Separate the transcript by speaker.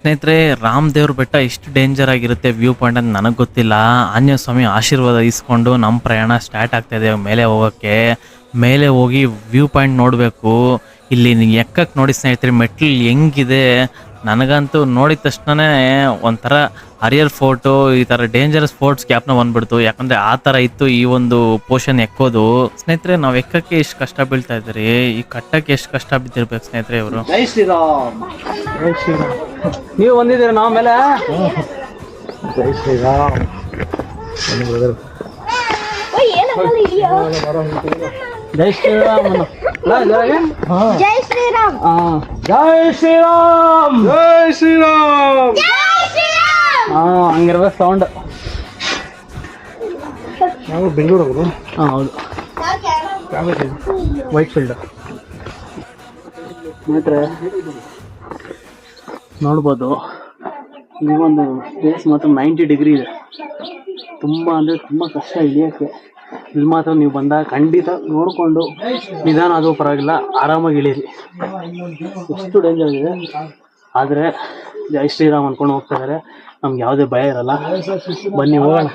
Speaker 1: ಸ್ನೇಹಿತರೆ, ರಾಮ್ ದೇವ್ರ ಬೆಟ್ಟ ಇಷ್ಟು ಡೇಂಜರ್ ಆಗಿರುತ್ತೆ ವ್ಯೂ ಪಾಯಿಂಟ್ ಅಂತ ನನಗೆ ಗೊತ್ತಿಲ್ಲ. ಆಂಜನೇಯ ಸ್ವಾಮಿ ಆಶೀರ್ವಾದ ಇಸ್ಕೊಂಡು ನಮ್ಮ ಪ್ರಯಾಣ ಸ್ಟಾರ್ಟ್ ಆಗ್ತಾ ಇದೆ ಮೇಲೆ ಹೋಗೋಕ್ಕೆ. ಮೇಲೆ ಹೋಗಿ ವ್ಯೂ ಪಾಯಿಂಟ್ ನೋಡಬೇಕು. ಇಲ್ಲಿ ಎಕ್ಕಕ್ಕೆ ನೋಡಿ ಸ್ನೇಹಿತರೆ, ಮೆಟ್ಲು ಹೆಂಗಿದೆ. ನನಗಂತೂ ನೋಡಿದ ತಕ್ಷಣ ಒಂಥರ ಹರಿಯರ್ ಫೋರ್ಟು ಈ ಥರ ಡೇಂಜರಸ್ ಫೋರ್ಟ್ಸ್ ಕ್ಯಾಪ್ನ ಬಂದ್ಬಿಡ್ತು. ಯಾಕಂದರೆ ಆ ಥರ ಇತ್ತು ಈ ಒಂದು ಪೋರ್ಷನ್ ಎಕ್ಕೋದು. ಸ್ನೇಹಿತರೆ, ನಾವು ಎಕ್ಕಕ್ಕೆ ಎಷ್ಟು ಕಷ್ಟ ಬೀಳ್ತಾ ಇದ್ದೀರಿ, ಈ ಕಟ್ಟಕ್ಕೆ ಎಷ್ಟು ಕಷ್ಟ ಬಿದ್ದಿರ್ಬೇಕು ಸ್ನೇಹಿತರೆ ಇವರು.
Speaker 2: ಜೈ ಶ್ರೀರಾಮ್. ಜೈ ಶ್ರೀರಾಮ್. ನೀವು ಬಂದಿದ್ದೀರ ನಾವು ಮೇಲೆ. ಜೈ ಶ್ರೀರಾಮ್. ಜೈ ಶ್ರೀರಾಮ್. ಜೈ ಶ್ರೀರಾಮ್. ಜೈ ಶ್ರೀರಾಮ್. ಜೈ ಶ್ರೀರಾಮ್. ಹಂಗಿರ್ಬೇಕು ಸೌಂಡ್. ನಾವು ಬೆಂಗಳೂರು ಅವರು. ಹೌದು. ವೈಟ್ ಫೀಲ್ಡ್ ಸ್ನೇಹಿತರೆ ನೋಡ್ಬೋದು. ಈ ಒಂದು ಪ್ಲೇಸ್ ಮಾತ್ರ 90 ಡಿಗ್ರಿ ಇದೆ. ತುಂಬ ಅಂದರೆ ತುಂಬ ಕಷ್ಟ ಇಳಿಯೋಕ್ಕೆ. ಇಲ್ಲಿ ಮಾತ್ರ ನೀವು ಬಂದಾಗ ಖಂಡಿತ ನೋಡಿಕೊಂಡು ನಿಧಾನ ಅದು ಪರವಾಗಿಲ್ಲ, ಆರಾಮಾಗಿ ಇಳೀರಿ. ಎಷ್ಟು ಡೇಂಜರ್ ಇದೆ. ಆದರೆ ಜೈ ಶ್ರೀರಾಮ್ ಅಂದ್ಕೊಂಡು ಹೋಗ್ತಾ ಇದ್ದಾರೆ. ನಮ್ಗೆ ಯಾವುದೇ ಭಯ ಇರಲ್ಲ. ಬನ್ನಿ ಹೋಗೋಣ.